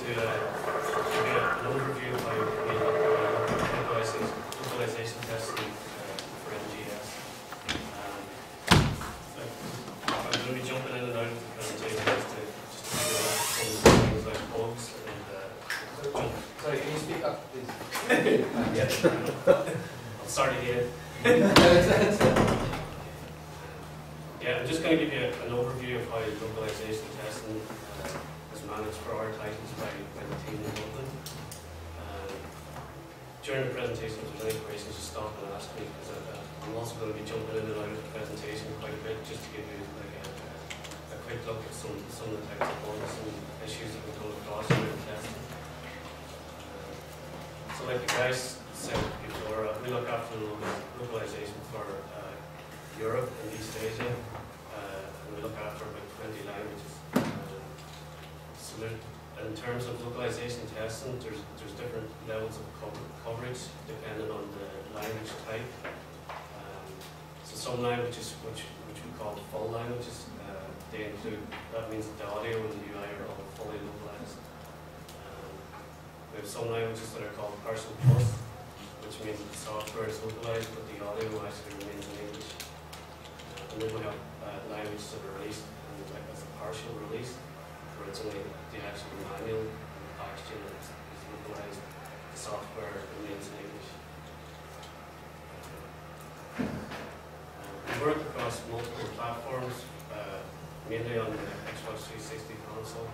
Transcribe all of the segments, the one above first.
to give you an overview of how localization testing for MGS. I'm going to be jumping in and out of the presentation just to some things like bugs and Sorry, can you speak up, please? I'll start again. Yeah, I'm just going to give you an overview of how localization testing is managed for our titles by the team in Dublin. During the presentation, if there's any questions, just stop and ask me, because I'm also going to be jumping in and out of the presentation quite a bit, just to give you like a quick look at some of the types of bugs and issues that we come across during testing. So like the guys said before, we look after localization for Europe and East Asia, and we look after about 20 languages. So in terms of localization testing, there's different levels of coverage depending on the language type. So some languages, which we call full languages, they include, that means the audio and the UI are all fully localized. We have some languages that are called partial plus, which means that the software is localized, but the audio actually remains in English. And then we have languages that are released like as a partial release, where it's only the actual manual and the packaging is localized, the software remains in English. We work across multiple platforms, mainly on the Xbox 360 console.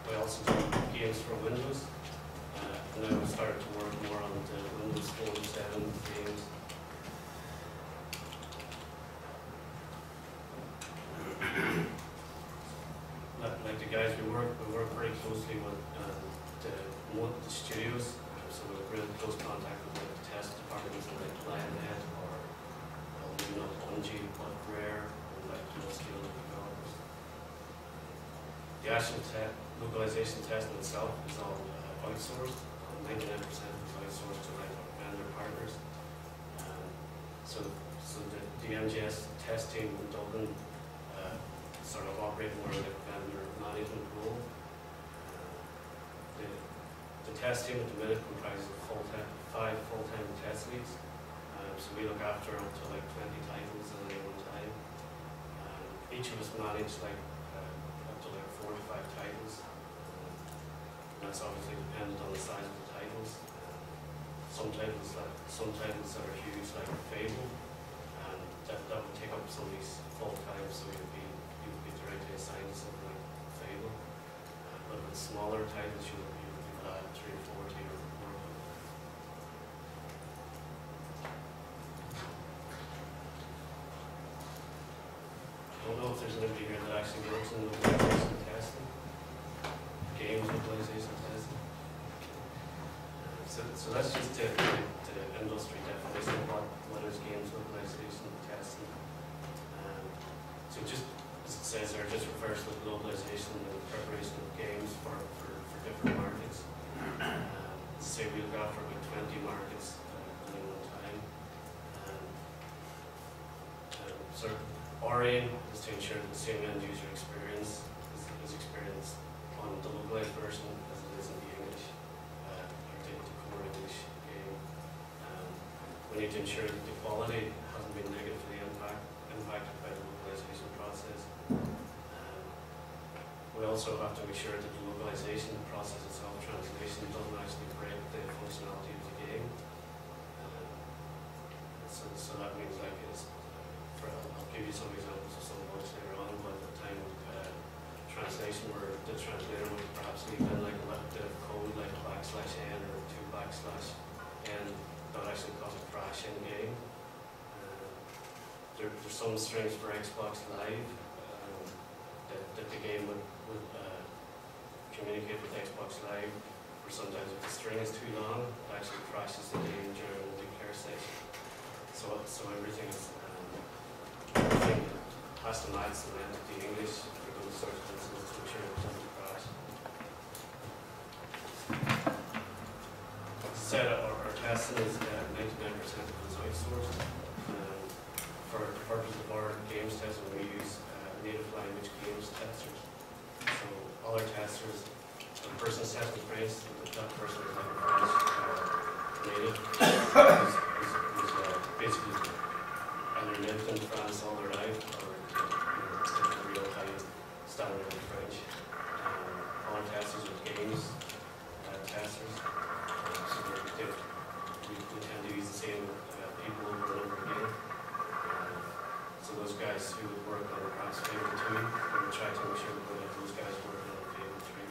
We also do games for Windows, and then we started to work more on the Windows Phone 7 games. Like the guys, we work very closely with the studios, so we have really close contact with the test departments like Lionhead or maybe not Bungie, but Rare, and like full-scale developers. The actual localization testing itself is all outsourced. 99% is outsourced to like vendor partners. So the MGS test team in Dublin sort of operate more like a vendor management role. The test team at the minute comprises of 5 full-time test leads. So we look after up to like 20 titles at any one time. Each of us manage like up to like 4 to 5 titles. And that's obviously dependent on the size of the titles. Some titles that are huge, like Fable, and that would take up somebody's full time, so you would be directly assigned to something like Fable. But with smaller titles, you would add 3 or 4 to your work. I don't know if there's anybody here that actually works in localization testing, games localization testing. So that's just the industry definition of what is games localization testing. So just as it says there, it just refers to the localization and the preparation of games for different markets. Say we look after about 20 markets at any one time. So our aim is to ensure that the same end user experience is experienced on the localized version as it is in the English, or the core English game. We need to ensure that the quality hasn't been negatively impacted by the localization process. We also have to make sure that the localization process itself, translation, doesn't actually break the functionality of the game. So that means like I'll give you some examples of some bugs later on, but at the time of translation where the translator would perhaps leave in like a bit of code like a \n or 2\n that would actually cause a crash in the game. There's some strings for Xbox Live that the game would communicate with Xbox Live, where sometimes if the string is too long, it actually crashes the game during the declare session. So everything has to match the entity English for those sorts of instances to ensure it doesn't crash. As I said, our testing is 99% of it is outsourced. For the purpose of our games testing, we use native language games testers. So all our testers, the person French, that person is like a French native, who's basically either lived in France all their life or taken a real high standard in French. All testers are games testers, so we tend to use the same people over and over again. So those guys who would work on perhaps Fable 2, we would try to make sure that we have those guys working on Fable 3.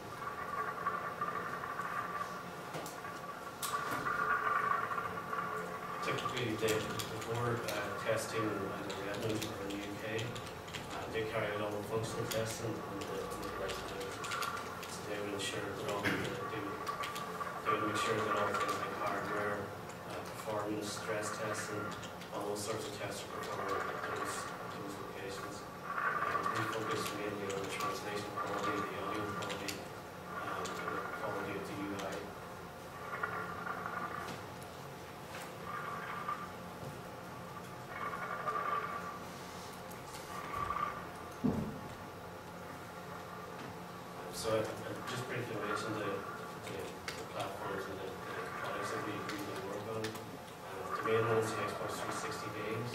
Typically, before testing either Redmond or in the UK, they carry out all the functional testing on the right languages. So they would ensure that they would make sure that all things like hardware, performance, stress testing, all those sorts of tests are performed at those locations. We focus mainly on the translation quality, the audio quality, and the quality of the UI. So I just briefly mentioned the platforms and the products that we usually work on. The main ones are the Xbox 360 games,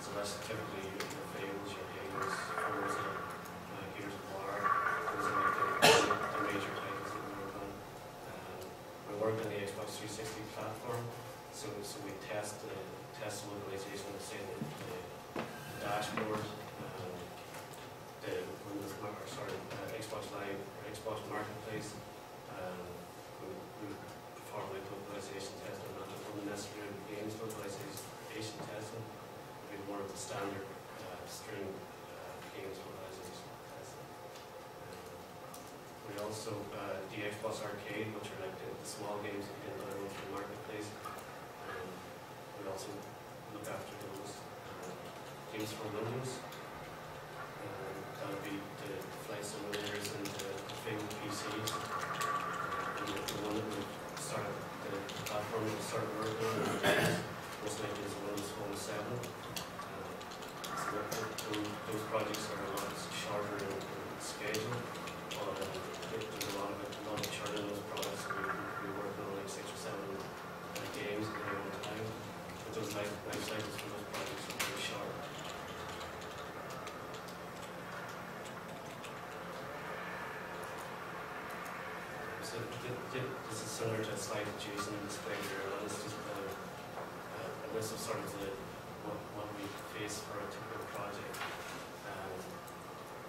so that's typically your Fables, your Halos, Forza, Gears of War. Those are like the major titles that we work on. We work on the Xbox 360 platform, so we test the localization of, say, the dashboard, the Windows, Xbox Live or Xbox Marketplace. We perform like localization testing, not necessarily games localization testing. We do more of the standard string games localization testing. We also the Xbox Arcade, which are like the small games that you can download from the Marketplace. We also look after those games for Windows. That would be the flight simulators and the Fable PCs. The one that we started, the platform that we started working on most likely is Windows Phone 7. So those projects are a lot shorter in schedule, but there's a lot of churn in those products. We work on like 6 or 7 games at any one time, but those life cycles for those projects are pretty short. So this is similar to a slide that Jason displayed here, and it's just a list of sort of what we face for a typical project.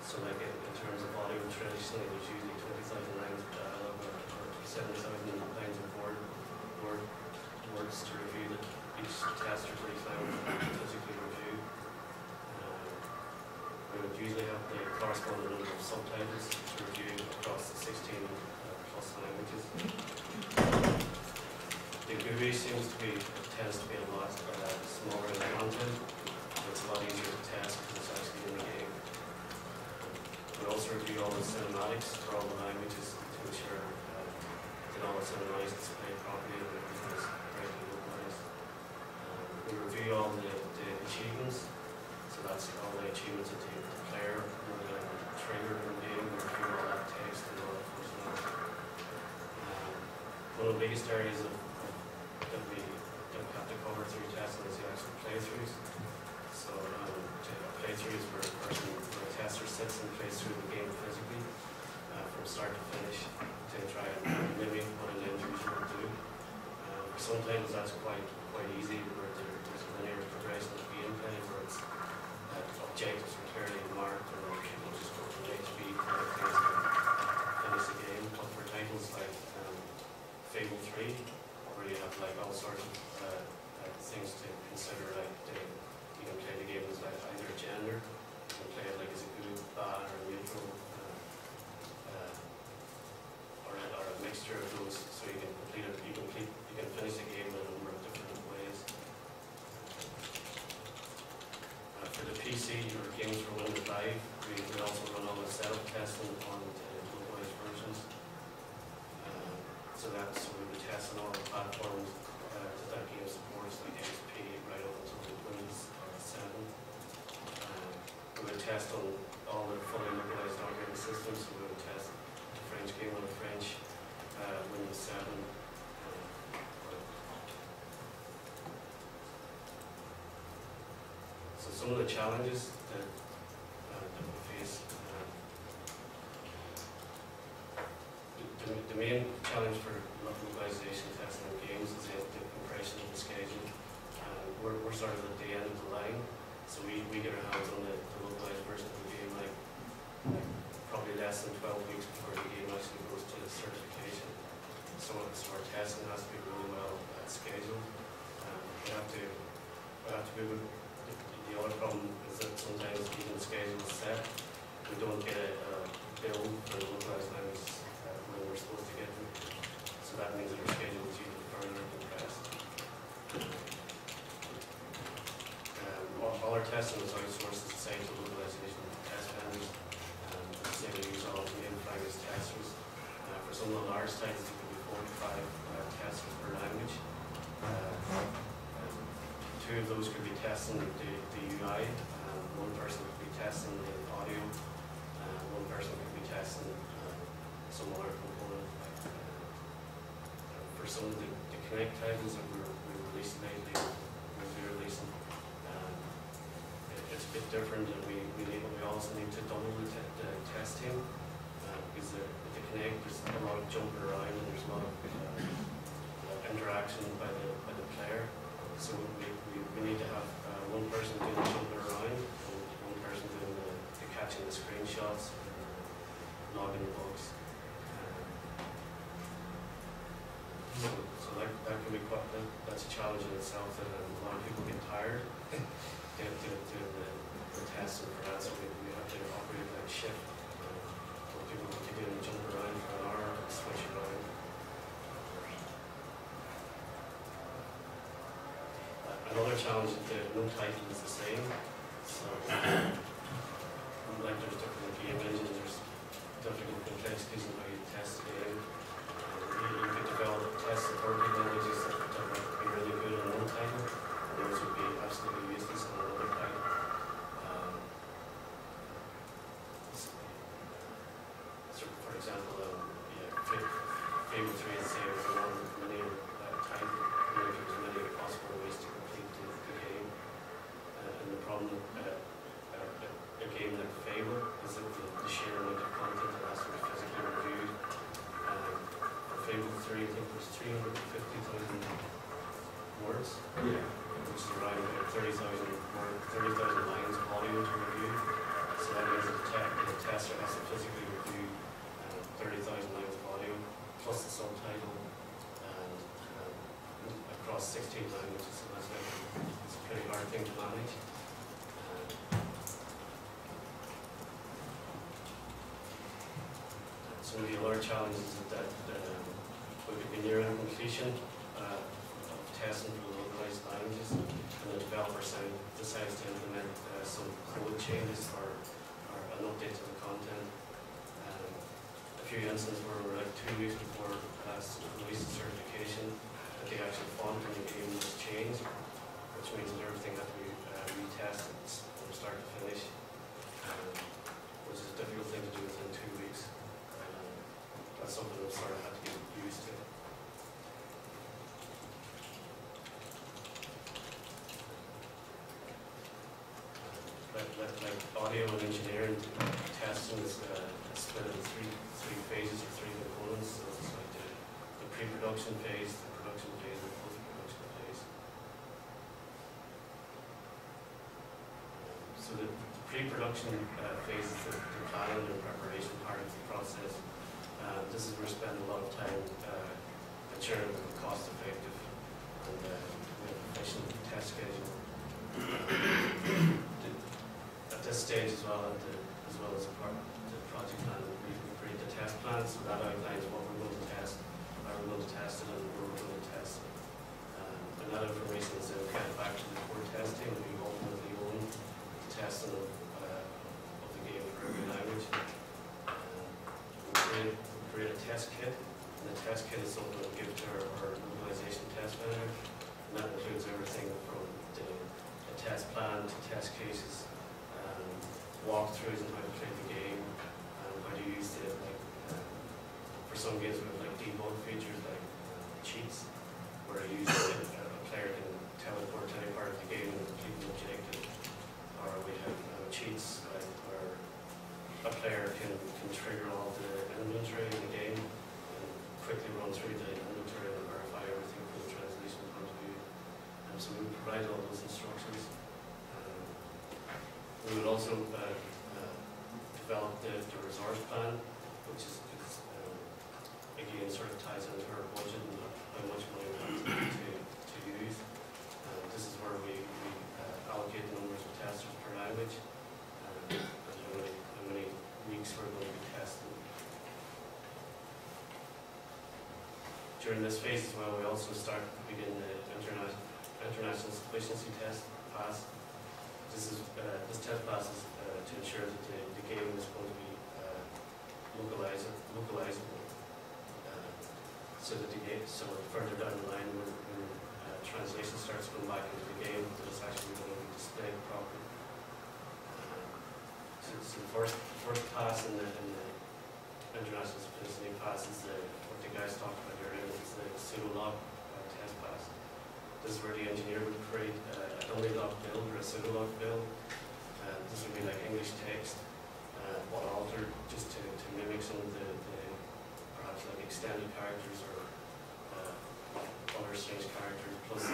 So like in terms of audio, traditionally there's usually 20,000 lines of dialogue or 7,000 lines of words to review that each tester to each language will physically review. We would usually have the corresponding number of subtitles to review across the 16 plus languages. The GUI tends to be a lot smaller in content. It's a lot easier to test because it's actually in the game. We also review all the cinematics for all the languages to ensure that all the cinematics display properly and everything is correctly localized. We review all the achievements, so that's all the achievements that the player will trigger in the game. We review all that text and all that functionality. One of the biggest areas that we have to cover through testing is the actual playthroughs. So playthroughs where a tester sits and plays through the game physically from start to finish to try and mimic what an end user would do. Sometimes that's quite easy, where there's a linear progression of gameplay where it's objectives are clearly marked and then people just go from A to B to finish the game. But for titles like Fable 3, where you have like all sorts of things to consider, like you can play the game as like either gender, you can play it like as a good, bad, or neutral, or a mixture of those, so you can complete it. You can finish the game in a number of different ways. For the PC or games for Windows Live, we also run all the setup testing on the localized versions. So we would test on all the platforms that game supports, like XP, right up until Windows 7. We would test on all the fully localized operating systems. So we would test the French game on a French Windows 7. So some of the challenges that we face, the main challenge for localization testing of games is the compression of the schedule. We're sort of at the end of the line, so we get our hands on the localized version of the game like probably less than 12 weeks before the game actually goes to certification. So our testing has to be really well scheduled. We have to be able. The other problem is that sometimes even the schedule is set, we don't get a bill for the localized language when we're supposed to get them. So that means that our schedule is even further compressed. All our testing is outsourced to site to localization test vendors. Say we use all the in-practice testers. For some of the large sites, it could be 4 to 5 testers per language. Two of those could be testing the UI, one person could be testing the audio, one person could be testing some other component. For some of the Connect titles that we're releasing lately, we'll be releasing, it's a bit different, and we also need to double the test team, because with the Connect there's a lot of jumping around and there's a lot of interaction by the player. So we need to have one person doing the jumping around and one person doing the catching the screenshots and logging the bugs. So that can be quite, that's a challenge in itself, that a lot of people get tired doing the testing for that, so we have to operate like shift. People can keep doing the jump around for an hour and switch around. Another challenge is that no title is the same. So, like there's different game engines, there's different complexities in how you test the game. You could develop test supported languages that would be really good on one title, and those would be absolutely useless on another title. So for example, Fable 3 and Save is one linear title. There's many possible ways to complete the game. And the problem a game like Fable is that the sheer amount of content that has to be physically reviewed. For Fable 3, I think there's 350,000 words, which is around 30,000 lines of audio to review. So that means that the tester has to physically review 30,000 lines of audio, plus the subtitle, and across 16 languages. So that's it's a pretty hard thing to manage. Some of the other challenges is that we could be nearing completion of testing for the localized languages, and the developer side decides to implement some code changes or an update to the content. A few instances where we're like 2 weeks before release of certification, that the actual font in the game was changed, which means that everything had to be retested from start to finish, which is a difficult thing to do within 2 weeks. That's something that sort of had to get used to. Like audio and engineering testing is split into three phases or 3 components. So it's like the pre-production phase, the production phase, and the post-production phase. So the pre-production phase is the planning and preparation part of the process. This is where we spend a lot of time ensuring that we're cost effective and efficient test schedule. At this stage as well, as well as part of the project plan, we create the test plan, so that outlines what we're going to test, how we're going to test it, and where we're going to test it. And that information is then fed back to the core testing, and we ultimately own the testing of the game for every language. We create a test kit, and the test kit is something that we give to our localization test vendor, and that includes everything from the test plan to test cases, walkthroughs on how to play the game, and how to use the For some games we have like debug features like cheats, where a user, a player can teleport to any part of the game and complete an objective. Or we have cheats like where a player can trigger all the inventory in the game and quickly run through the inventory and verify everything from the translation point of view. So we would provide all those instructions. We would also develop the resource plan, which is again sort of ties into our budget and how much money we have to use. This is where we allocate the numbers of testers per language and how many weeks we're going to be testing. During this phase as well, we also begin the international sufficiency test pass. This test passes to ensure that the game is going to be localizable, so that so further down the line when translation starts going back into the game, that it's actually going to be displayed properly. So the first pass in the international sufficiency pass is what the guys talked about earlier. It's the pseudo-log test pass. This is where the engineer would create a dummy log build or a pseudo-log build. This would be like English text, but altered just to mimic some of the perhaps like extended characters or other strange characters. Plus,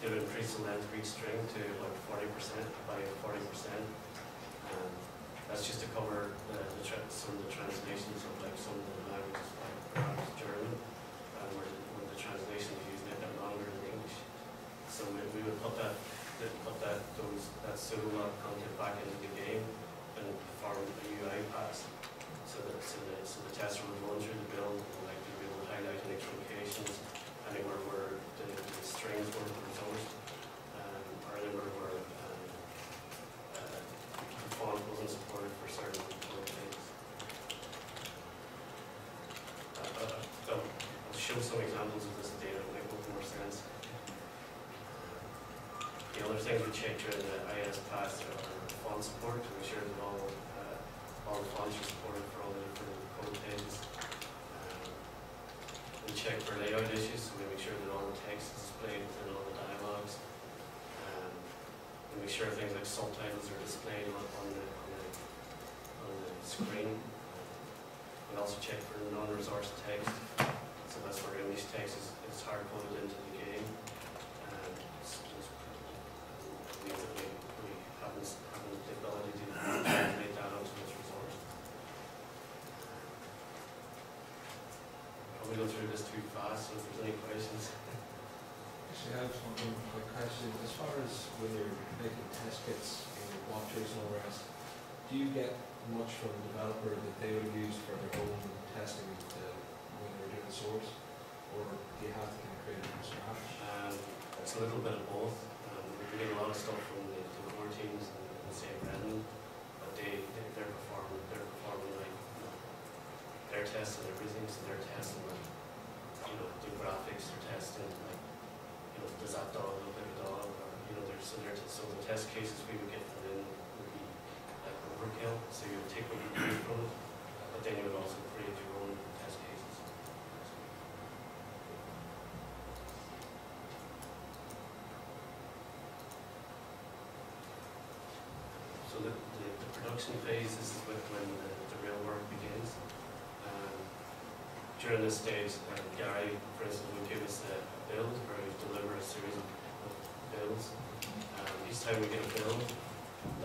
they would increase the length of each string to about 40% by 40%. That's just to cover some of the translations of like some of the languages, like perhaps German, where the translation is using a bit longer than English. So we would put that pseudo-log content back into the game and perform a UI pass. So the tester would run through the build and like be able to highlight any truncations, anywhere where the strings weren't resourced, or anywhere where the font wasn't supported for certain things. I'll show some examples of this data to make a little more sense. The other things we check during the IS pass are font support to make sure that all the fonts are supported for all the different code pages. We check for layout issues, so we make sure that all the text is displayed within all the dialogues. We make sure things like subtitles are displayed on the screen. We also check for non-resource text, so that's where English text is hard-coded into the game. Means that we haven't the ability to translate that onto this resource. Probably go through this too fast, so if there's any questions. Actually, I have one quick question. As far as when you're making test kits and walkthroughs and all the rest, do you get much from the developer that they would use for their own testing when they're doing source, or do you have to kind of create it from scratch? It's a little bit of both. We get a lot of stuff from the core teams in say Redmond, but they're performing like their tests and everything. So they're testing like the graphics, they're testing like does that dog look like a dog, or so the test cases we would get from them would be like overkill. So you would take what you need from it, but then you would also create your own test cases. So the production phase, this is when the real work begins. During this stage, Gary, for instance, would give us a build, or he would deliver a series of builds. Each time we get a build,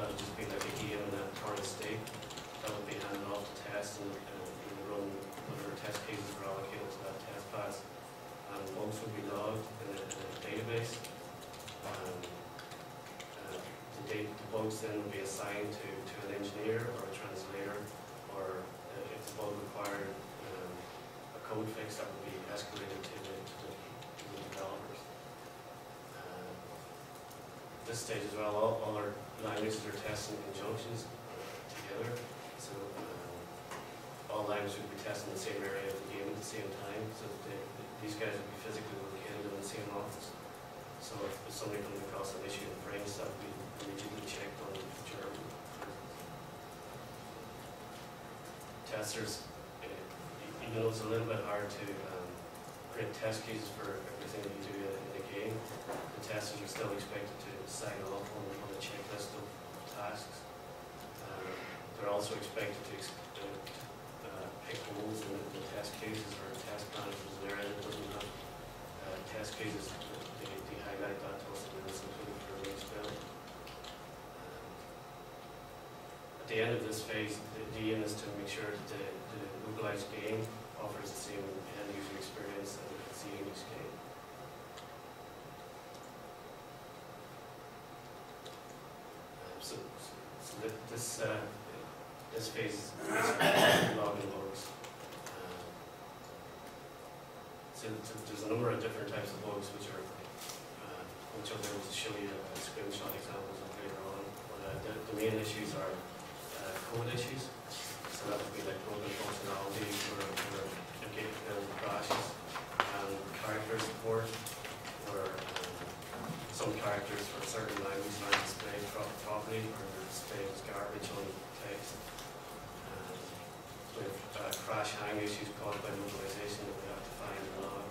that would just be like a game in that current state. That would be handed off to test and run whatever test cases were allocated to that test pass. And bugs would be logged in a database. The bugs then would be assigned to an engineer or a translator, or if the bug required a code fix, that would be escalated to the developers. At this stage as well, all our languages are tested in conjunctions together. So all languages would be tested in the same area of the game at the same time, so that these guys would be physically located in the same office. So if somebody comes across an issue in French, that would be immediately checked on German. Testers, even though it's a little bit hard to create test cases for everything that you do in a game, the testers are still expected to sign off on a checklist of tasks. They're also expected to pick holes in the test cases or test plans. If there's an area that doesn't have test cases, they highlight that to us and then it's included for the next build. At the end of this phase, the aim is to make sure that the localized game offers the same end user experience as it's the English game. This phase is basically logging bugs. So there's a number of different types of bugs which I'll be able to show you screenshot examples of later on. But the main issues are code issues. So that would be like broken functionality or a gate build crashes, and character support, where some characters for certain languages aren't displayed properly or they're displayed as garbage on text. With crash hang issues caused by localization that we have to find and log.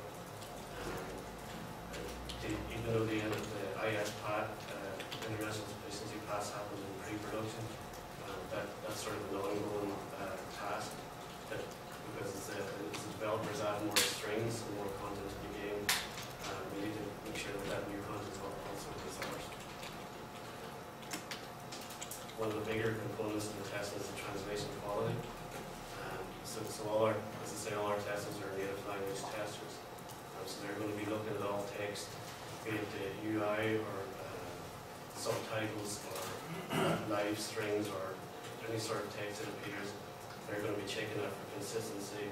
Even though the IS PAT, International Sufficiency Pass, happens in pre-production, that's sort of an ongoing task, that because as the developers add more strings and more content to the game, we need to make sure that new content is also resourced. One of the bigger components of the test is the translation quality. So all our, as I say, all our testers are native language testers. So they're going to be looking at all text, be it the UI or subtitles or live strings or any sort of text that appears. They're going to be checking out for consistency,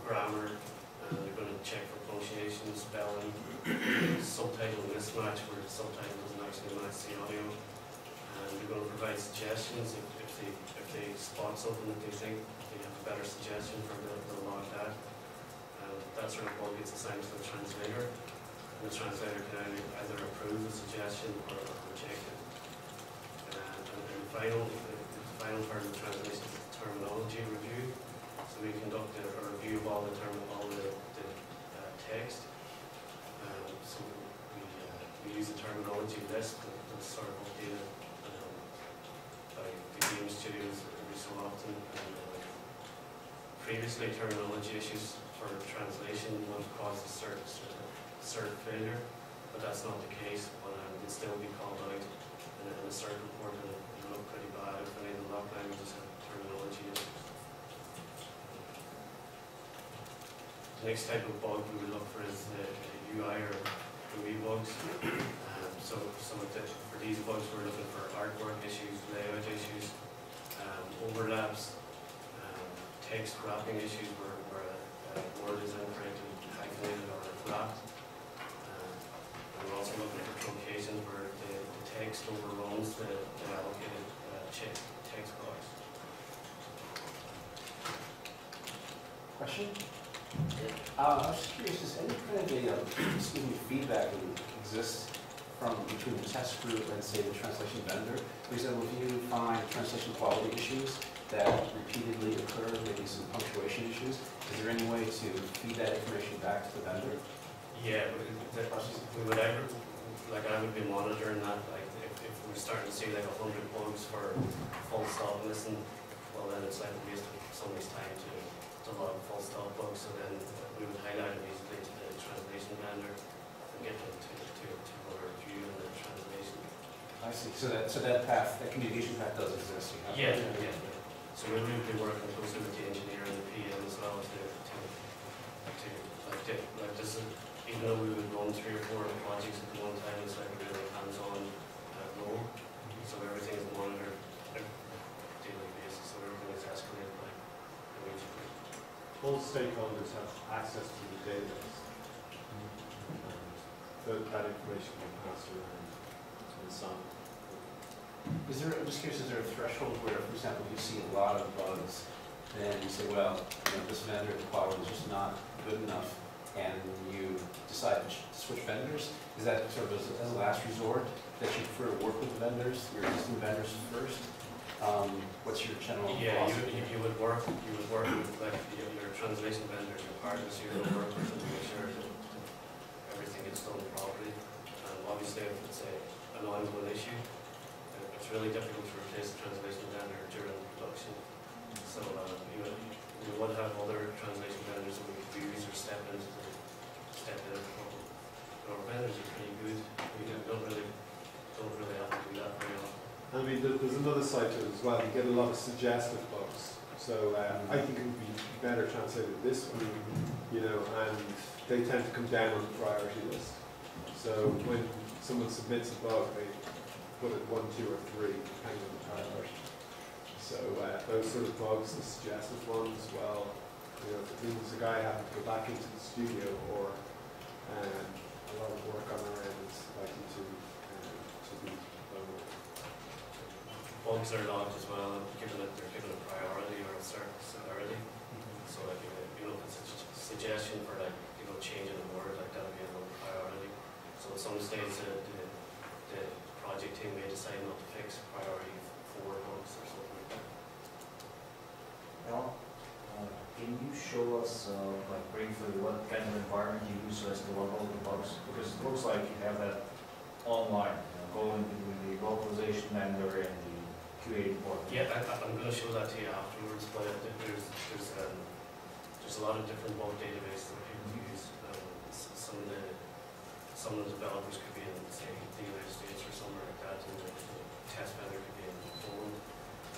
grammar, and they're going to check for punctuation, spelling, subtitle mismatch where the subtitle doesn't actually match the audio. And they're going to provide suggestions if they spot something that they think they have a better suggestion for, they'll log that. That sort of bug gets assigned to the translator, and the translator can either approve the suggestion or reject it. And the final part of the translation is the terminology review. So we conduct a review of all the text. So we use the terminology list that's sort of updated by the game studios every so often. Previously, terminology issues for translation would have caused a cert failure, but that's not the case. But it would still be called out in a cert report, and it would look pretty bad if any of the lock languages have terminology issues. The next type of bug we would look for is the UI or GUI bugs. For these bugs, we're looking for artwork issues, layout issues, overlaps, text wrapping issues where a word is incorrectly hyphenated or wrapped. And we're also looking for truncations where the text overruns the allocated text box. Question? I was just curious, does any kind of feedback exist between the test group and, say, the translation vendor? For example, if you find translation quality issues that repeatedly occur, maybe some punctuation issues, is there any way to feed that information back to the vendor? Yeah, we would I would be monitoring that. Like if we're starting to see like 100 bugs for full stop missing, well then it's like a waste of somebody's time to log full stop bugs. So then we would highlight it easily to the translation vendor and get them to review the translation. I see. So that path, that communication path does exist. Yeah. So we would be working closely with the engineer and the PM as well even though we would run 3 or 4 projects at one time, it's like a really hands-on role. So everything is monitored on a daily basis. So everything is escalated by immediately. All stakeholders have access to the database. That information can pass around and some. I'm just curious, is there a threshold where, for example, you see a lot of bugs, then you say, well, this vendor quality is just not good enough, and you decide to switch vendors? Is that sort of as a last resort that you prefer to work with vendors, your existing vendors first? What's your general Yeah, philosophy? you would work with like your translation vendors, your partners, you would work with them to make sure that everything gets done properly. Obviously, if it's an ongoing issue, it's really difficult to replace the translation vendor during production. So we would have other translation vendors that we could use or step in. But our vendors are pretty good. We don't really have to do that very often. I mean, there's another side to it as well. You get a lot of suggestive bugs. So I think it would be better translated this way, you know, and they tend to come down on the priority list. So when someone submits a bug, they put it 1, 2, or 3, depending on the priority. So those sort of bugs, the suggestive ones, well, you know, if it means the guy having to go back into the studio, or a lot of work on our end is likely to be lower. Bugs are logged as well, they're given a priority or a certain severity. So like, you know, if it's a suggestion for like, you know, changing a word, like that would be a low priority. So at some stage the project team may decide not to fix priority 4 bugs or something like that. Al, can you show us, like briefly, what kind of environment you use as to log all the bugs? Because it looks like you have that online, going between the localization vendor and the QA report. Yeah, I'm going to show that to you afterwards, but there's a lot of different bug databases that people use. Some of the developers could be in, say, the United States or somewhere like that, and the test vendor could be in Poland.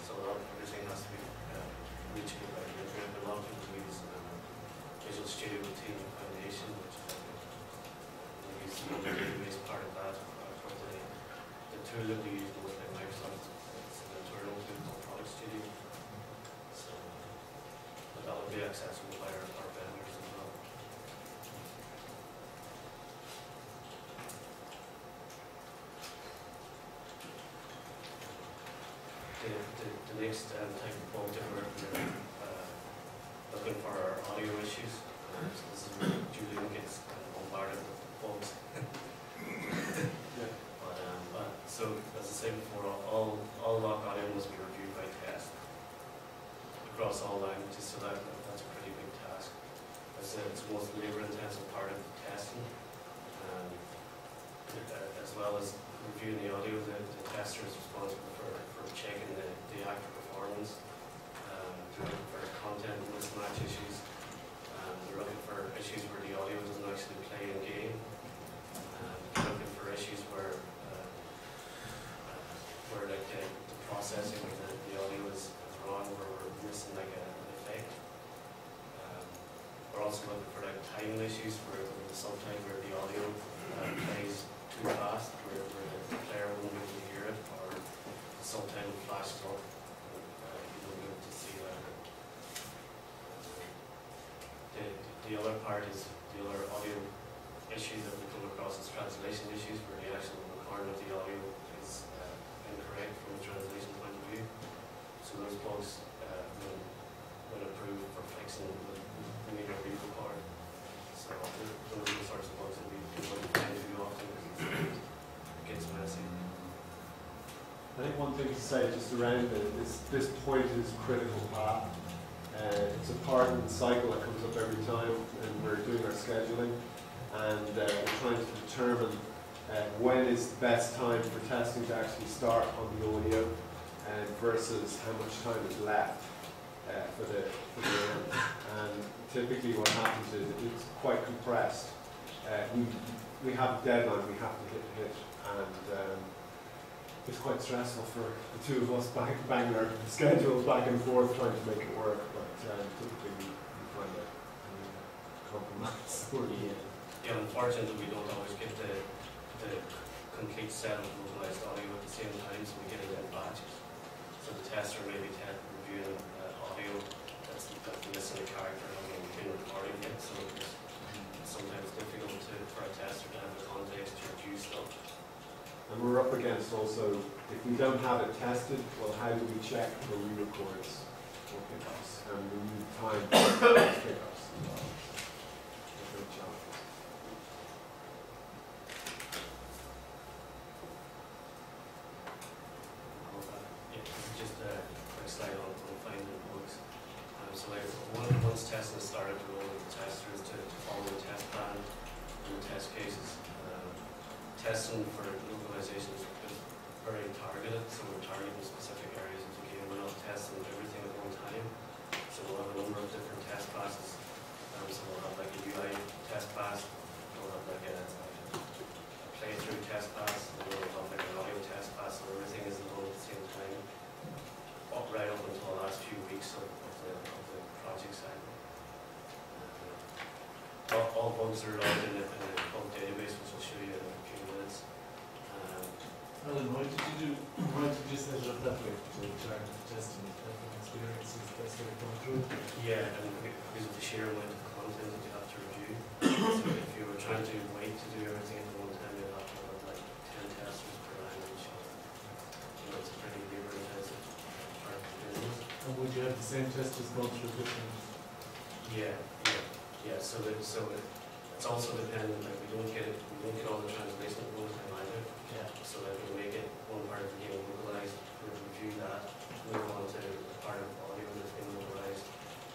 So everything has to be reachable by the internet. But a lot of people use Visual Studio with Team Foundation, which is like we use the database part of that. But the tool that we use most by Microsoft, it's an internal tool called Product Studio. So, but that would be accessible by our vendors as well. The next type of bug that we're looking for are audio issues. So this is where Julian gets kind of bombarded with bugs. Yeah. But so, as I said before, all lock audio must be reviewed by test across all languages, so that's a pretty big task. It's the most labor-intensive part of the testing. As well as reviewing the audio, the tester is responsible for checking the actor performance. They're looking for content mismatch issues. They're looking for issues where the audio doesn't actually play in game. They're looking for issues where like the processing of the audio is wrong, where we're missing like an effect. We're also looking for like timing issues where the subtitle where the audio plays too fast, where the player won't be able to hear it, or the subtitle flashes up. You won't be able to see that. The other part is the other audio issue that we come across is translation issues, where the actual recording of the audio is incorrect from a translation point of view. So those bugs, when approved for fixing, we need a re-record. So those are the sorts of bugs that we tend to do often because it gets messy. I think one thing to say just around it is this point is critical path. It's a part in the cycle that comes up every time, and we're doing our scheduling, and we're trying to determine when is the best time for testing to actually start on the audio, versus how much time is left for the end. And typically, what happens is it's quite compressed. We have a deadline we have to hit, and it's quite stressful for the two of us banging our schedules back and forth trying to make it work, but typically we find a compromise. Yeah, unfortunately we don't always get the complete set of localized audio at the same time, so we get it in batches. So the tester may be reviewing audio that's missing a character having been recorded yet, so it's sometimes difficult for a tester to have the context to review stuff. And we're up against also, if we don't have it tested, well, how do we check for re-records or pickups? And we need time for those pickups as well. They're big challenges. Yeah, this is just a testing for localization is very targeted, so we're targeting specific areas of the game. We're not testing everything at one time. So we'll have a number of different test passes. So we'll have like a UI test pass, we'll have like a playthrough test pass, and we'll have like an audio test pass, so everything is involved at the same time, right up until the last few weeks of the project cycle. All bugs are logged in a bug database, which I'll show you in a few minutes. Alan, why did you set it up that way to track testing experiences? That's what it come through? Yeah, and because of the sheer amount of content that you have to review. So if you were trying to wait to do everything at the one time, you'd have to have like 10 testers per language. You know, it's a pretty labor intensive part of the business. And would you have the same testers going through different? Yeah. So it's also dependent. Like we don't get all the translation at one time either. Yeah. So that we make it one part of the game localized, we review that, move on to the part of audio that's been localized,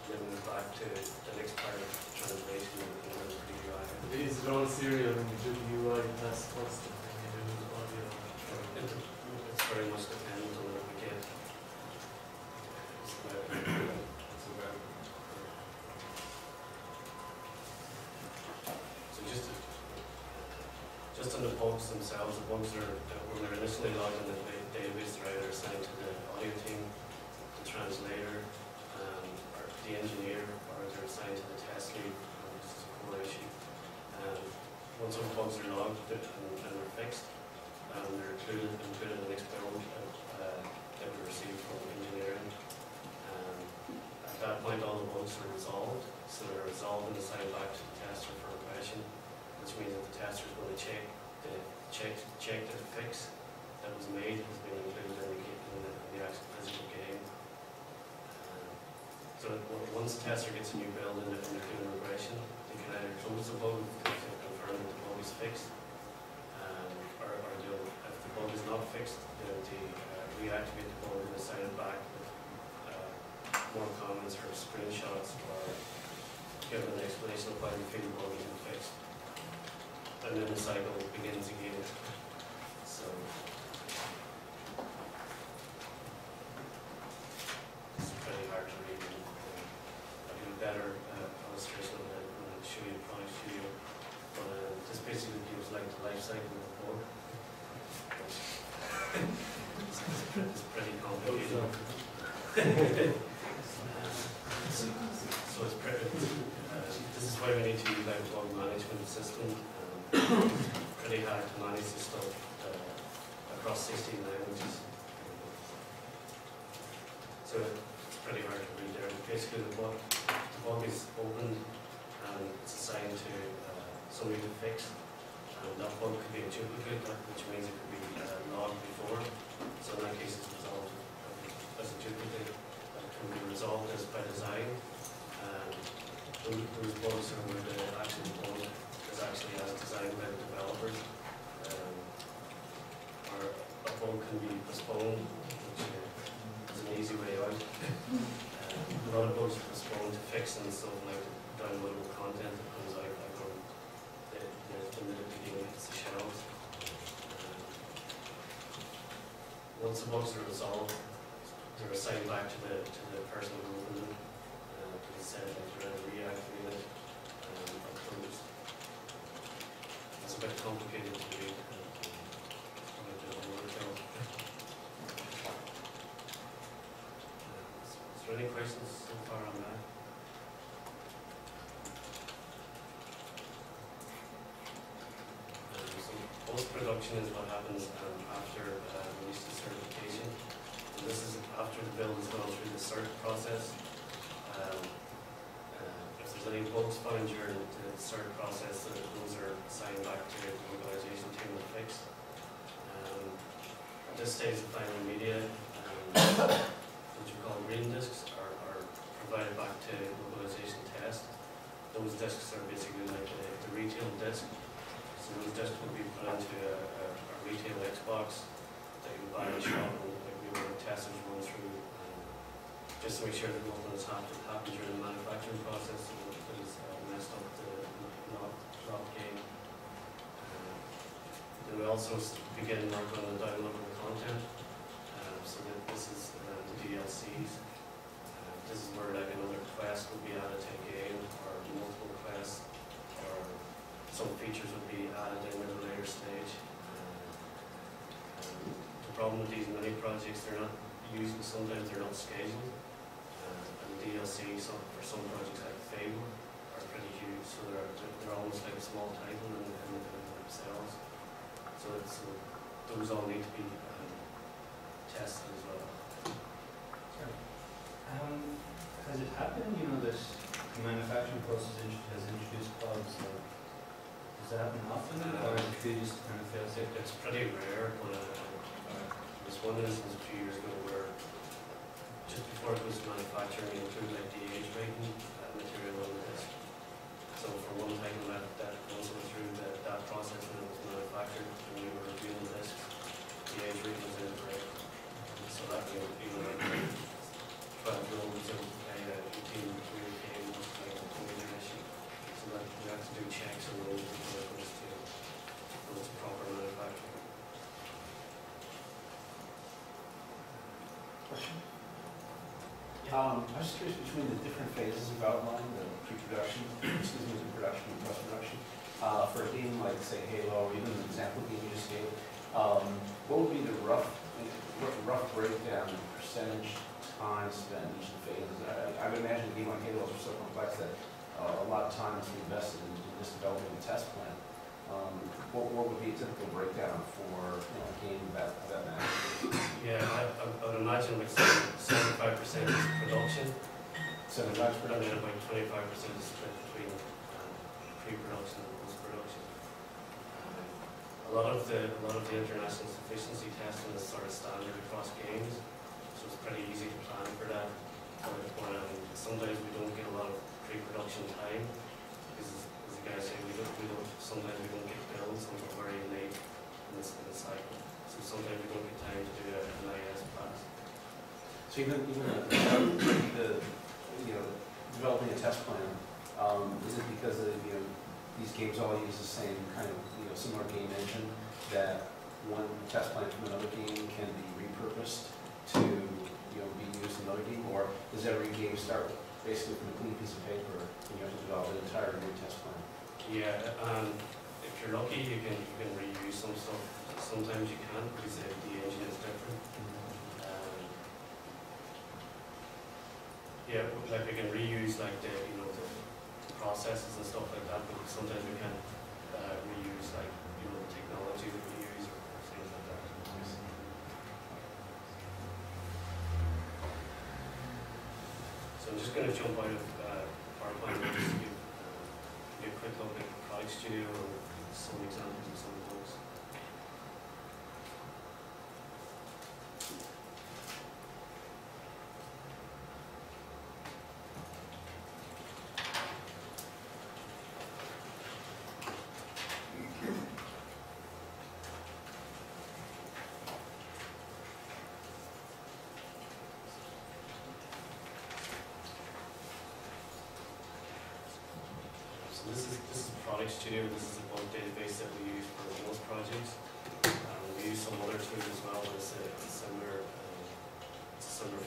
then move back to the next part of translation and then review either. Is it all serial when you do the UI test first and then you do the audio? It's very much dependent on what we get. So just on the bugs themselves, the bugs are, when they're initially logged in the database, they're either assigned to the audio team, the translator, or the engineer, or they're assigned to the test lead, which is a core issue. Once those bugs are logged and they're fixed, they're included in the next build that we receive from engineering. At that point, all the bugs are resolved, so they're resolved and assigned back to the tester for regression, which means that the tester is going to check that the fix that was made has been included in the actual physical game. So once the tester gets a new build in the human regression, they can either close the bug to confirm that the bug is fixed, or if the bug is not fixed, they'll reactivate the bug and assign it back with more comments or screenshots, or give an explanation of why we feel the bug isn't fixed. And then the cycle begins again. So it's pretty hard to read. I'll do a better illustration of it when I show you the product studio. But this basically gives like the life cycle of the bug. It's pretty complicated. So it's pretty. This is why we need to use like a bug management system. Pretty hard to manage this stuff across 16 languages. So it's pretty hard to read there. Basically the bug is opened and it's assigned to somebody to fix. And that bug could be a duplicate, which means it could be logged before. So in that case it's resolved as a duplicate. That can be resolved as by design. Those bugs are where the actual bug is actually as designed by the developers. Or a bug can be postponed, which is an easy way out. A lot of bugs are postponed to fix and stuff like downloadable content that comes out like from the minute the game hits the shelves. Once the bugs are resolved, they're assigned back to the person who opened them. Said like you're going to reactivate it or close. It's a bit complicated to read. Is there any questions so far on that? So post-production is what happens after release to certification. And this is after the build has gone through the cert process. If there's any bugs found during the cert process, those are assigned back to the localization team to fix. At this stage, the final media, which we call green discs, are provided back to localization test. Those discs are basically like the retail disc. So those discs will be put into a retail Xbox that you buy in the shop, and like we will testers run through. Just to make sure that nothing has happened during the manufacturing process that has messed up the lock game. And we also begin work on the downloadable content. So that this is the DLCs. This is where like another quest would be added to a game, or multiple quests, or some features would be added in at a later stage. The problem with these mini projects, they're not usually, sometimes they're not scheduled. And DLC, for some projects like Fable, are pretty huge, so they're almost like a small title in themselves. So those all need to be tested as well. Has it happened, this manufacturing process has introduced bugs? Does that happen often, or is it just kind of fail safe? It's pretty rare, but there was one instance a few years ago where just before it was manufactured, it included like the age rating material on the disc. So for one title that once it went through that process when it was manufactured, when we were reviewing the discs, the age rating was incorrect. So that even like 12-year-old was able to play a 18-year game was like a major issue. So that we have to do checks and rules before it goes to proper manufacturing. Question? I was just curious between the different phases you've outlined, the pre-production, the production and post-production, for a game like, say, Halo, or even an example game you just gave, what would be the rough breakdown, percentage time spent in each of the phases? I would imagine a game like Halo is so complex that a lot of time is invested in just developing a test plan. What would be a typical breakdown for a game of that magnitude? Yeah, I would imagine like 75% is production. 75 production. And then about 25% is split between pre-production and post-production. A lot of the international sufficiency testing is sort of standard across games, so it's pretty easy to plan for that. But sometimes we don't get a lot of pre-production time, because as the guys say, sometimes we don't get builds until very late in the cycle. So sometimes we don't get time to do an IS pass. So even developing a test plan, is it because these games all use the same kind of similar game engine, that one test plan from another game can be repurposed to be used in another game, or does every game start basically from a clean piece of paper and you have to develop an entire new test plan? Yeah, if you're lucky, you can reuse some stuff. Sometimes you can't because the engine is different. Yeah, like we can reuse like the processes and stuff like that, but sometimes we can't reuse like the technology that we use or things like that. So I'm just going to jump out of PowerPoint and just give a quick look at the Product Studio and some examples of some of those. So this is Product Studio. This is a bulk database that we use for most projects. We use some other tools as well, but it's a similar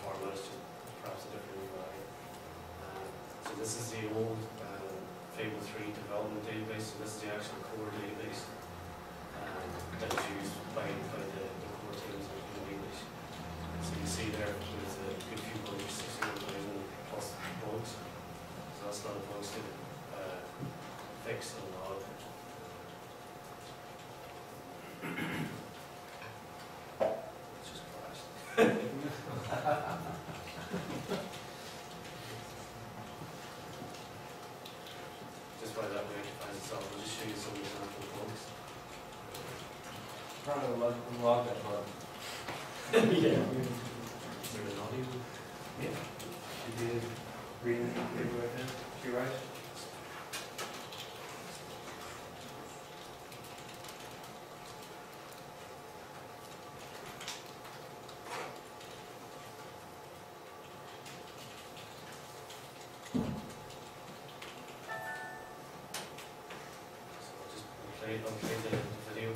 format, it's just perhaps a different UI. So this is the old Fable 3 development database. So this is the actual core database that is used by the core teams in English. So you see there, there's a good few bugs, 600,000 plus bugs. So that's a lot of bugs to fix and log. It's just crashed. Just by that way it finds itself. I'll just show you some example bugs. Probably log that bug. Yeah. Is there an audio? Yeah. You did green right there? To your right? So I'll play the video.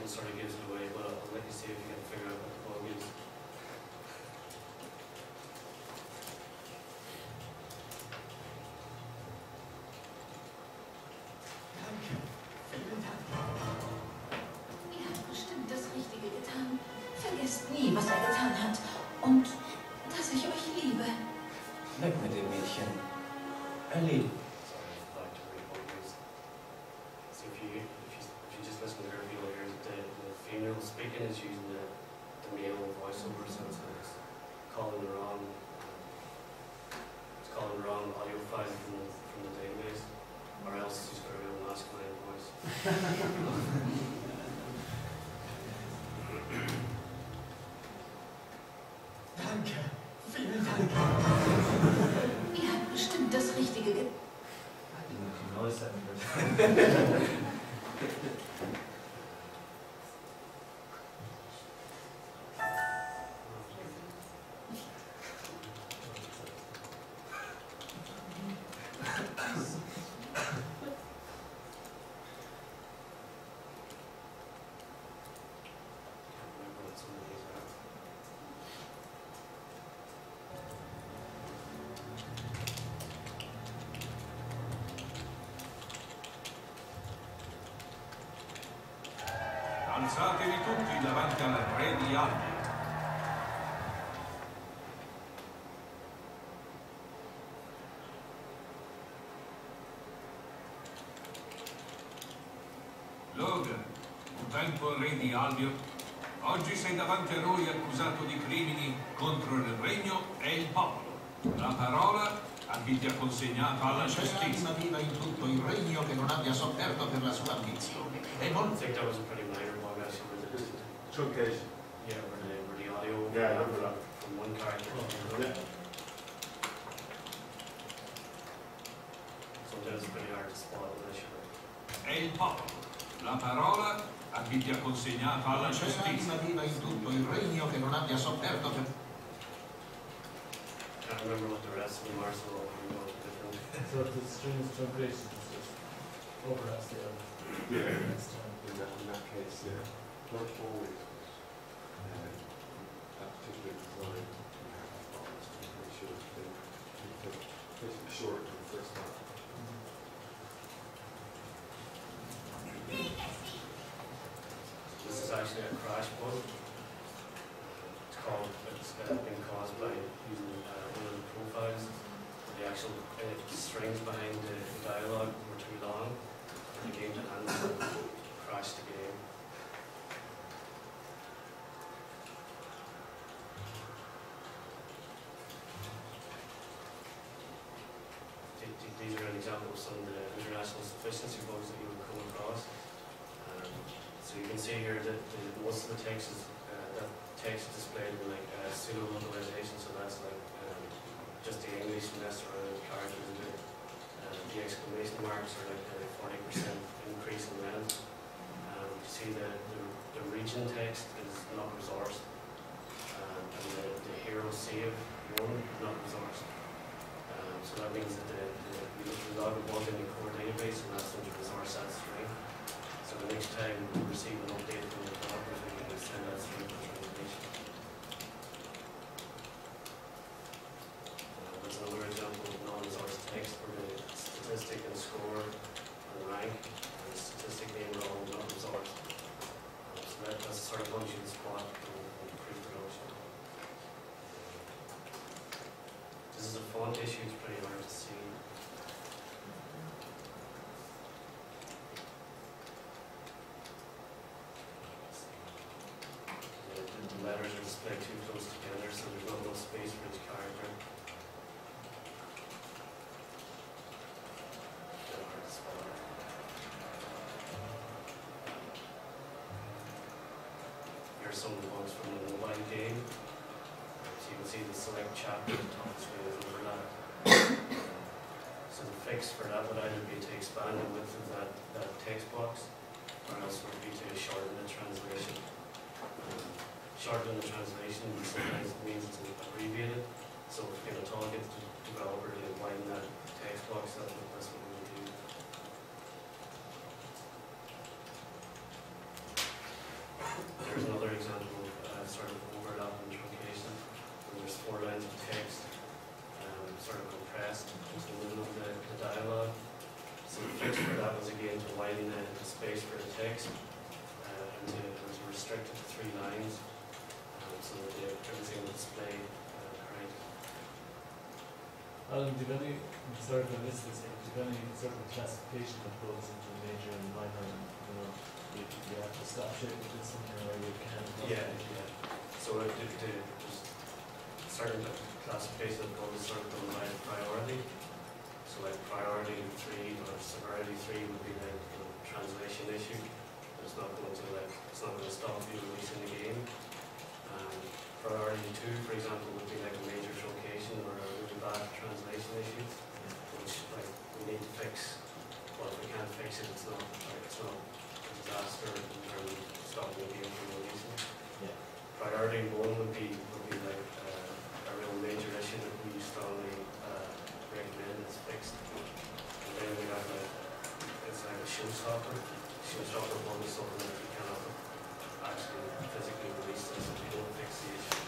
sort of gives it away, but I'll let you see if you can figure out what the bug is. Danke. Vielen Dank. Ihr habt bestimmt das Richtige getan. Vergesst nie, was er getan hat. Und dass ich euch liebe. Weg mit dem Mädchen. Ellie. Sorry, I'd like to read what it is. So if you just listen to her, you'll hear that the female speaking is using the male voiceover, so it's calling the wrong audio file from the database, or else it's just got a real masculine voice. Danke. Vielen Dank. Ihr habt bestimmt das Richtige getan. I didn't even notice that. Can't remember what some of these are. Alzatevi tutti davanti al re di Albi. Logan, un tempo re di Albio, oggi sei davanti a noi accusato di crimini contro il regno e il popolo. La parola vi ha consegnato alla C'è giustizia. l'anima viva in tutto il regno che non abbia sofferto per la sua ambizione. E I non think that was a pretty minor bug actually, where Truncation. where the audio Yeah, I remember that. from one character to another. Sometimes it's pretty hard to spot unless you're. E il popolo. La parola vi ha consegnato alla c'è giustizia. l'anima viva in tutto il regno che non abbia sofferto per... I can't remember what the rest of them are, so I'm going to different. So the strings translation is just overlaps the other. Yeah. Next time. In that case, yeah. Not always, but that particular design, you have to follow this to make sure that they basically short in the first half. This is actually a crash bug. It's been caused by using one of the profiles. The actual strings behind the dialogue were too long for the game to handle, crashed the game. These are an example of some of the international sufficiency bugs that you would come across. So you can see here that most of the text is displayed in like pseudo localization. So that's like just the English messed around with characters in it. The exclamation marks are like a 40% increase in length. You see the region text is not resourced, and the hero save one not resourced. So that means that we log a bug in the core database and ask them to resource that string. So the next time we receive an update from the developers, we can send that string for translation. There's another example of non-resource text where the statistic and score and rank and the statistic name are all not resourced. So that's the sort of function spot in pre-production. This is a font issue, it's pretty hard to see. The letters are displayed too close together, so there's not enough space for each character. They're hard to spell. Here's some of the bugs from the mobile game. So you can see the select chapter at the top of the screen is overlapped. So the fix for that would either be to expand the width of that text box, or else would be to shorten the translation. Shorten the translation sometimes means it's abbreviated. So if you're going to target the developer to widen that text box, that's what we would do. there's another example of sort of overlap and truncation, where there's 4 lines of text sort of compressed into the middle of the dialogue. So the fix for that was again to widen the space for the text and to restrict it to 3 lines so that everything will display correct. Alan, do you have any, sorry if I missed this, do you have any sort of classification that goes into major and minor, and, you know, you have to stop shit if it's something where you can? Yeah. So there's certain classification that goes sort of done by priority. So like priority 3 or severity 3 would be like the translation issue. It's not going to stop you releasing the game. Priority 2, for example, would be like a major truncation or a really bad translation issue, which like we need to fix. Well, if we can't fix it, it's not a disaster in terms of stopping the game from releasing. Yeah. Priority 1 would be like a real major issue that we strongly recommend is fixed. And then we have it's like a showstopper. Showstopper 1 is something that you cannot actually physically release this if you don't fix the issue.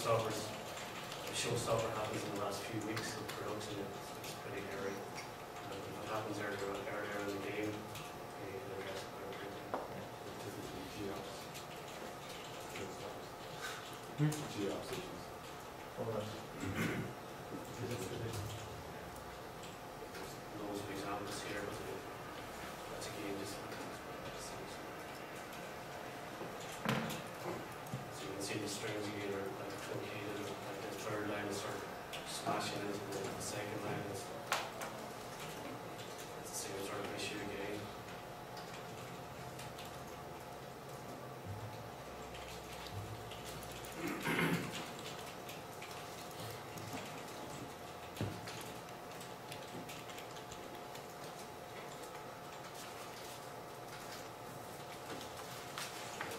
So the showstopper happens in the last few weeks of production. It's pretty hairy. If it happens earlier in the game, you can address it quite quickly. Typically GOPS. GOPS issues. Alright. Loads of examples here, but that's again just so you can see the strings again are like truncated, like the 3rd line is sort of smashing into the 2nd line. It's the same sort of issue again.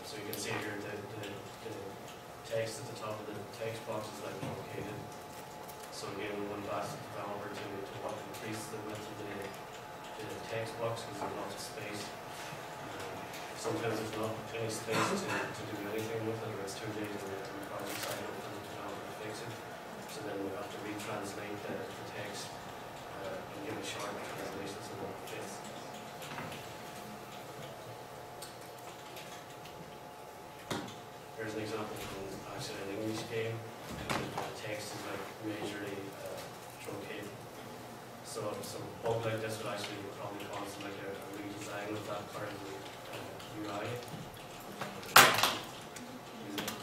So you can see here the text at the top of the text box is like truncated. So again, we want to ask the developer to increase the width of the text box because there's lots of space. Sometimes there's not any space to do anything with it, or it's too late in the project cycle for the developer to fix it. So then we have to retranslate the text and give a short translation so that it fits. Here's an example from actually an English game. The text is like majorly truncated. So bug like this would actually probably cause like a redesign of that part of the UI.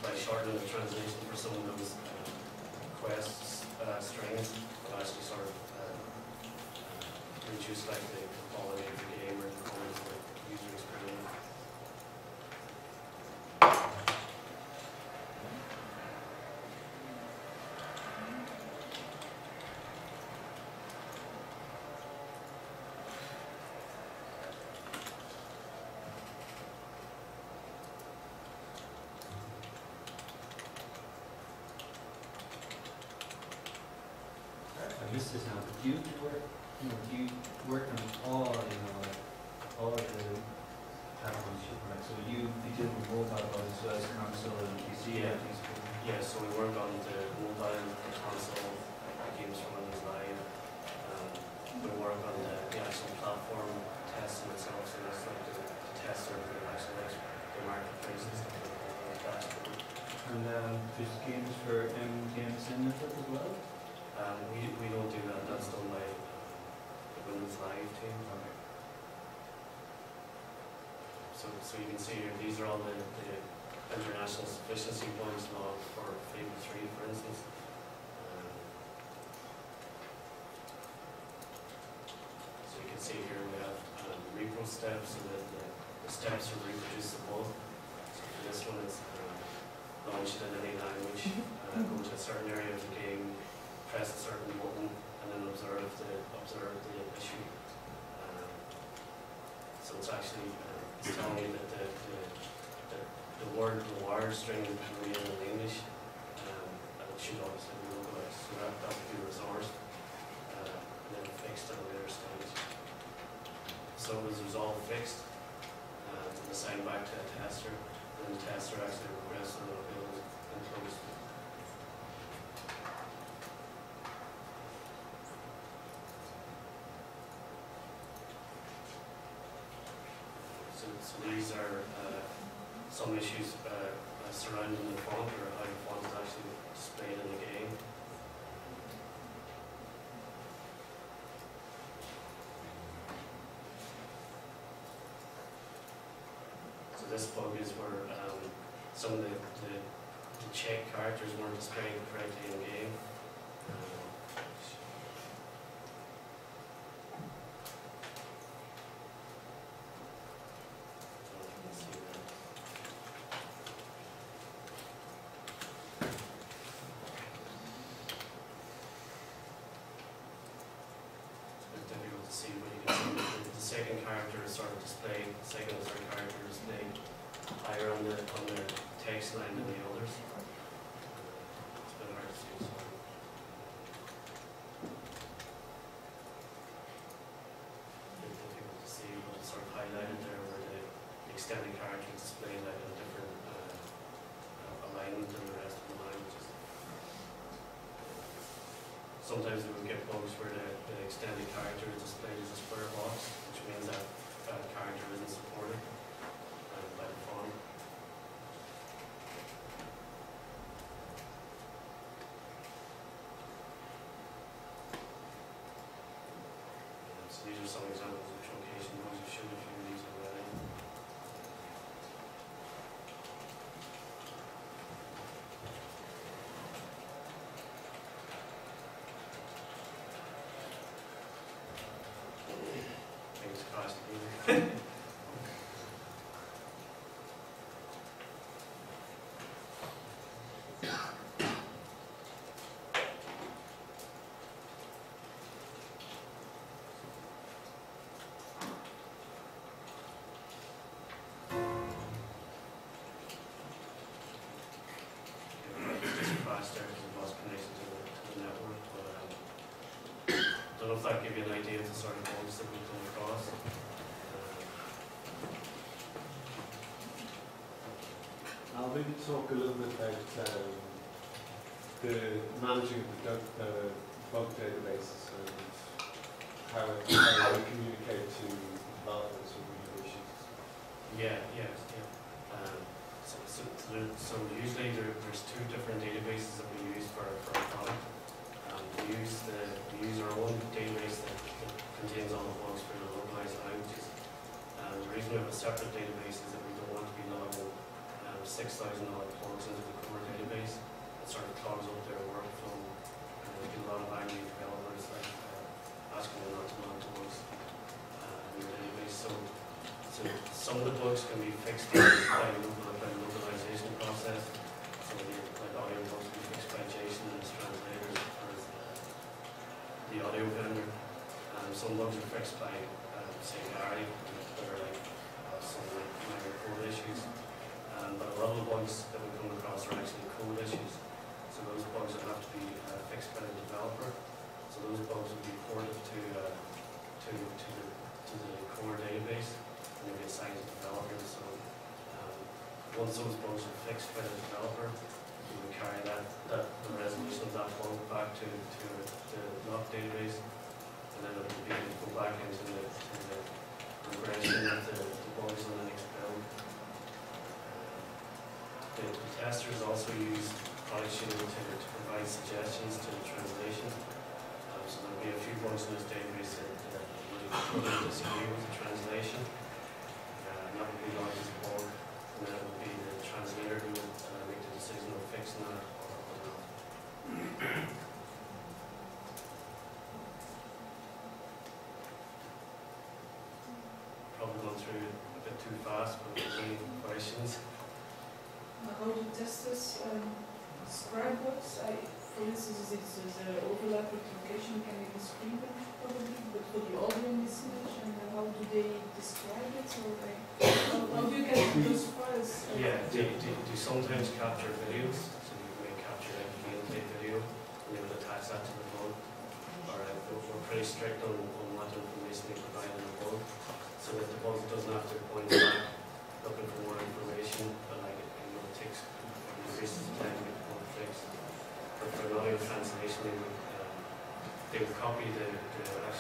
By shortening the translation for some of those requests strings, will actually sort of reduce like the quality of the game or the quality of the user experience. I missed this now, but do you work on all, all the platforms, right? So you deal with mobile as well as console and PC? Yeah, so we work on the mobile and the console games from Windows Live. We work on the actual platform tests itself, so that's like the tester for the actual the marketplace and stuff like that. And there's games for MSN Network as well? We don't do that. That's done by the Windows Live team. Okay. So you can see here, these are all the international sufficiency points logged for Fable 3, for instance. So you can see here we have repro steps, so that the steps are reproducible. So for this one, it's launched in any language, go to a certain area of the game, press a certain button, and then observe the issue. So it's actually it's telling you that the word string is coming in English, and it should obviously be localized. So that would be resourced and then fixed at a later stage. So it was all fixed. The assigned back to a tester, and the tester actually regrets on the build and close. So these are some issues surrounding the font, or how the font is actually displayed in the game. So this bug is where some of the check characters weren't displayed correctly in game. See, but you can see the second character is sort of displayed, the second and third character is displayed higher on their text line than the others. It's a bit hard to see. So. Difficult to see, but it's sort of highlighted there where the extended character is displayed like in a different alignment than the rest of the languages. Sometimes we will get bugs where the extended character is displayed as a square box, which means that that character isn't supported by the font. So these are some examples of truncation bugs. You should have seen these already. Fingers crossed either. Just crashed there because it lost connection to the network, but don't know if that gives you an idea of the sort of bugs that we come across. I'll maybe talk a little bit about the managing the bug databases and how we communicate to developers with new issues. Yeah. So usually there's two different databases that we use for our product. We use our own database that contains all the bugs for the localized languages. The reason we have a separate database is that we don't want to be logging 6,000 odd bugs into the core database. It sort of clogs up their workflow. And we get a lot of angry developers like asking them not to log bugs in the database. So some of the bugs can be fixed by the localization process. So like audio bugs can be fixed by Jason and his translators, or the audio vendor. Some bugs are fixed by, say, Gary, that are like some minor code issues. But a lot of the bugs that we come across are actually code issues. So those bugs will have to be fixed by the developer. So those bugs will be ported to the core database, and they'll be assigned to developers. So once those bugs are fixed by the developer, we will carry the resolution of that bug back to the lock database, and then it will be able to go back into the regression of the bugs on the next build. The testers also use Product Shield to provide suggestions to the translation. So there will be a few bugs in this database that will disagree with the translation. And that will be logged as a bug, and then it will be the translator who will make the decision of fixing that or not. Probably gone through a bit too fast, but any questions? How do testers describe bugs? For instance, is there overlap with location? Can you screen them probably? But for the audio listeners, and how do they describe it? Or how do you get those files? They sometimes capture videos, so you may capture like a gameplay video, and they will attach that to the bug. Or we're pretty strict on what information they provide in the bug, so that the bug doesn't have to point back, look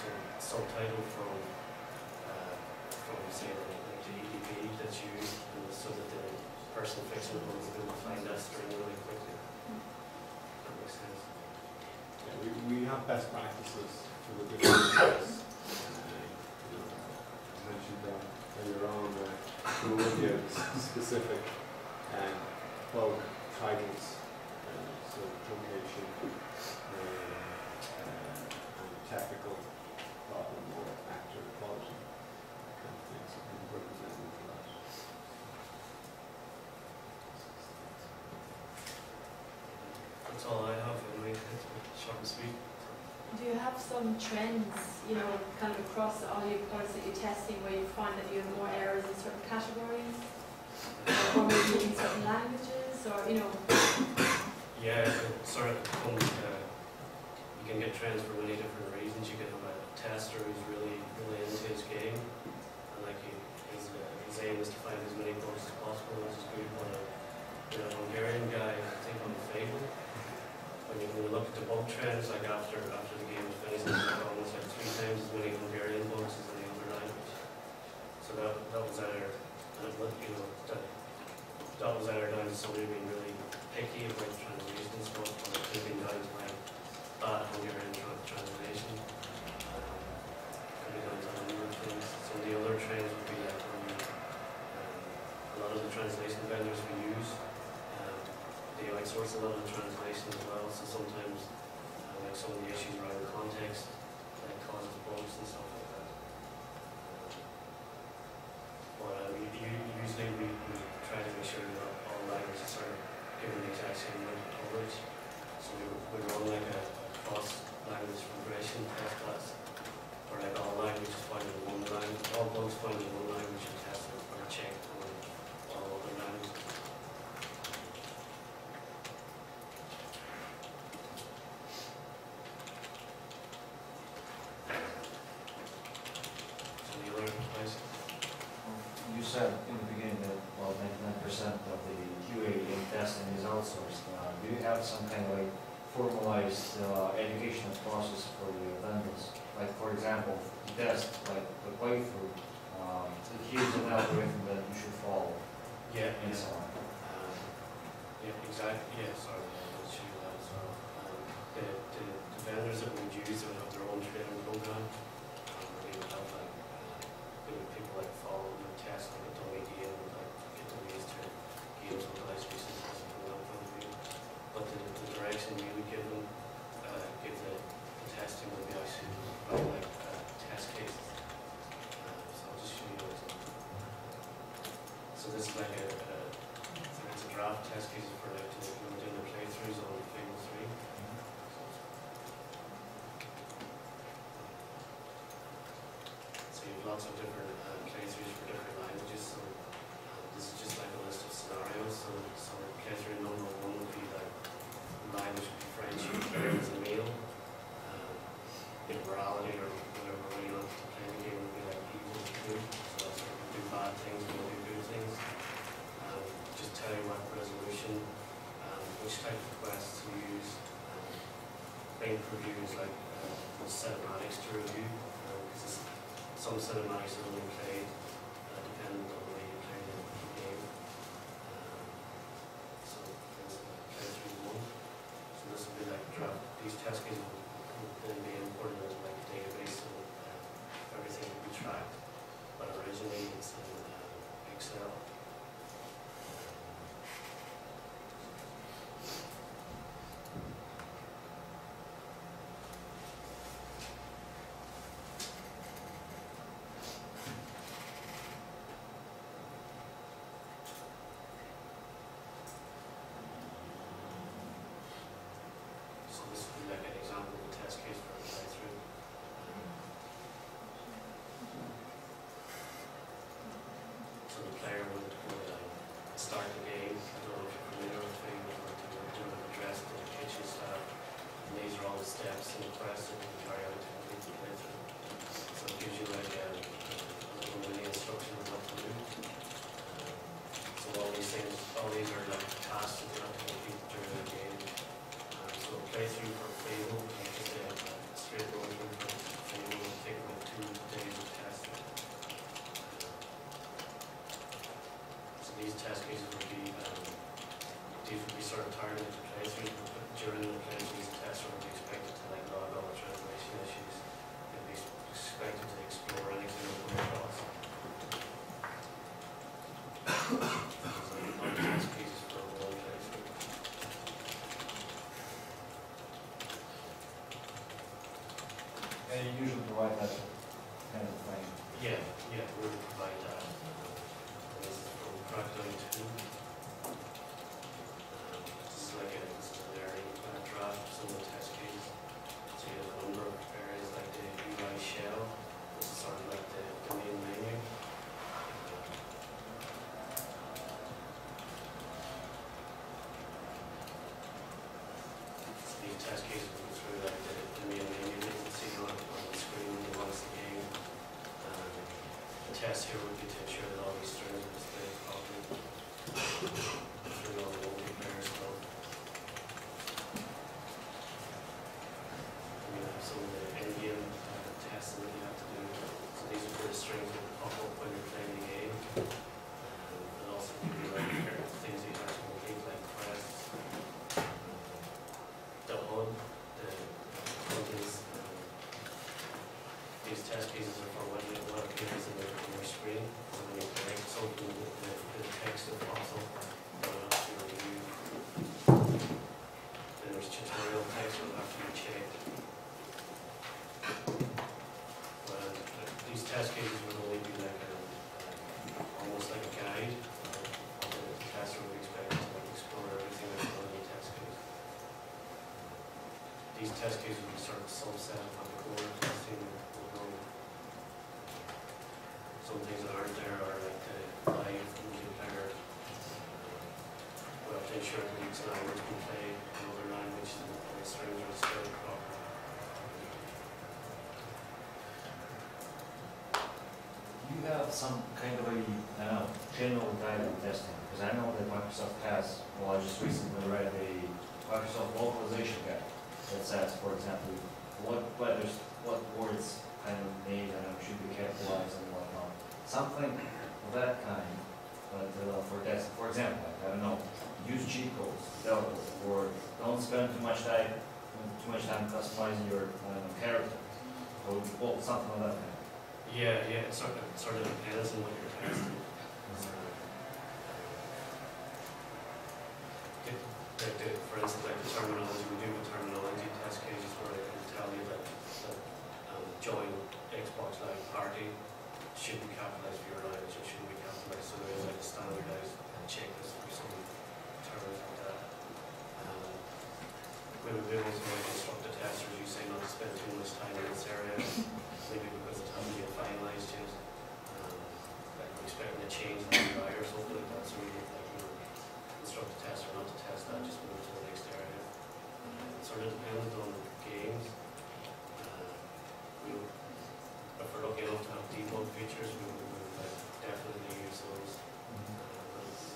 actual subtitle from say like the EDP that's used, so that the person fixing the bugs will find that string really quickly. That makes sense. Yeah, we have best practices for the different areas. You mentioned earlier on there will be specific bug titles, so truncation, and technical problem or actor quality kind of things that can be represented for that. That's all I have anyway. Short and sweet. Do you have some trends, kind of across all your products that you're testing where you find that you have more errors in certain categories? Or maybe in certain languages, or, Yeah, it sort of comes, you can get trends for many different reasons. You can have a tester who's really into his game, and like his aim is to find as many bugs as possible, which is good. But a Hungarian guy, I think on Fable, when you look at the bug trends, like after the game was finished, there's almost like 3 times as many Hungarian bugs as any other language. So that was either, that was either down to somebody being really picky about translation stuff, or it could have been down to like bad Hungarian translation. Could be down to a number of things. Some of the other trends would be like a lot of the translation vendors we use, they outsource a lot of the translation as well, so sometimes like some of the issues around context like causes bugs and stuff like that. But usually we try to make sure that all languages are given the exact same amount of coverage. So we run like a cross-language regression test class, where like all languages found in one language, all bugs found in one language are tested or checked on all other languages. You said in the beginning that, well, 99% of the QA in testing is outsourced. Do you have some kind of like formalized educational process for the vendors? Like, for example, to test like the playthrough, here's an algorithm that you should follow. Yeah, and so on. Yeah, exactly. Yeah, sorry, I'll show you that as well. The vendors that we use would have their own training program. They would have like people like follow the test like a dummy game, like get the ways to games localization from that point of view. But the direction we would give them, give the testing would be actually provide like test cases. So I'll just show you an example. So this is like it's a draft test case for like doing the playthroughs on Fable 3. So you have lots of different playthroughs for different languages. So this is just like a list of scenarios. So playthrough number 1 would be like language would be French, you play as a male. Immorality or whatever way you want to play the game would be like evil to good. So that's like do bad things, we'll do good things. Just tell you what resolution, which type of quests to use. Bank reviews like cinematics to review. Because some cinematics are only played depending on the way you play the game. So there's playthrough 1. So this will be like draft. These test cases will then be imported into like a database, so everything will be tracked. But originally it's in Excel. these test cases would be, these would be sort of targeted to playthrough, but during the playthrough, these tests would be expected to like log all the translation issues. They'd be expected to explore anything that comes across. So, all the test cases for one playthrough. And you usually provide that kind of thing. Yeah, we would provide that. This is from Crackdown 2. This is like this is an area draft of some of the test cases. So you have a number of areas like the UI shell. This is sort of like the main menu. So these test cases go through like the main menu that you can see on the screen when you want to see the game. The test here would be to ensure that all these strings are displayed properly through all the multiplayer stuff. And you have some of the in-game testing that you have to do. So these are the strings that pop up when you're playing the game. And also give you like things that you have to complete, like quests. The HUD, these test cases are for what appears in your screen. So when you connect something, the text that pops up, will have to review. Then there's tutorial text that will have to be checked. Well, these test cases would only be like almost like a guide. The tester would be expected to like explore everything that's on the test case. These test cases would be sort of a subset of the core testing. Some things that aren't there are like the live multiplayer. We have to ensure that each language can play another language and the strings are displayed properly. Do you have some kind of a general guide on testing? Because I know that Microsoft has, well, I just recently read a Microsoft localization guide that says, for example, what letters, what words kind of need and should be capitalized and whatnot. Something of that kind, but for testing. For example, like, I don't know, use G codes, or don't spend too much time customizing your character, or well, something of that kind. Yeah, it sort of depends on what you're testing. For instance, like the terminology, we do the terminology test cases where I can tell you that join Xbox Live Party should be capitalized for your language or shouldn't be capitalized. So there is like a standardized checklist for some terms like that. We would be able to like instruct the testers, you say not to spend too much time in this area, maybe because it hasn't been finalized yet. Like we're expecting a change in the UI or something like that, so we like, instruct the tester not to test that, just move to the next area. It sort of depends on games. If we're lucky enough to have debug features, we would definitely use those.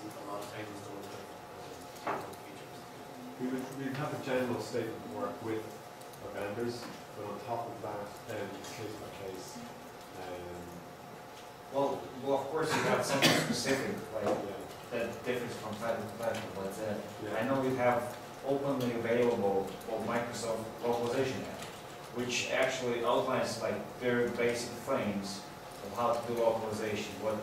But a lot of times we don't have debug features. We'd have a general statement of work with our vendors, but on top of that, case by case. Well, of course you have something specific, like that differs from title to title, but I know you have openly available Microsoft localization app, which actually outlines like very basic frames of how to do localization, what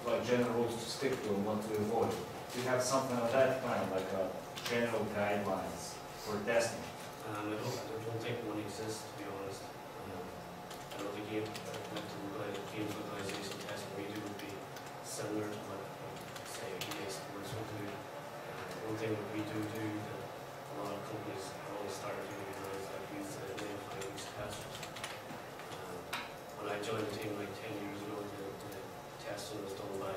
like general rules to stick to and what to avoid. Do you have something of that kind, like general guidelines for testing? I don't think one exists, to be honest. I know the games localization testing we do would be similar to what, say, EA Sports would do. One thing that we do that a lot of companies have only started doing now is like use the native language testers. When I joined the team like 10 years ago, the testing was done by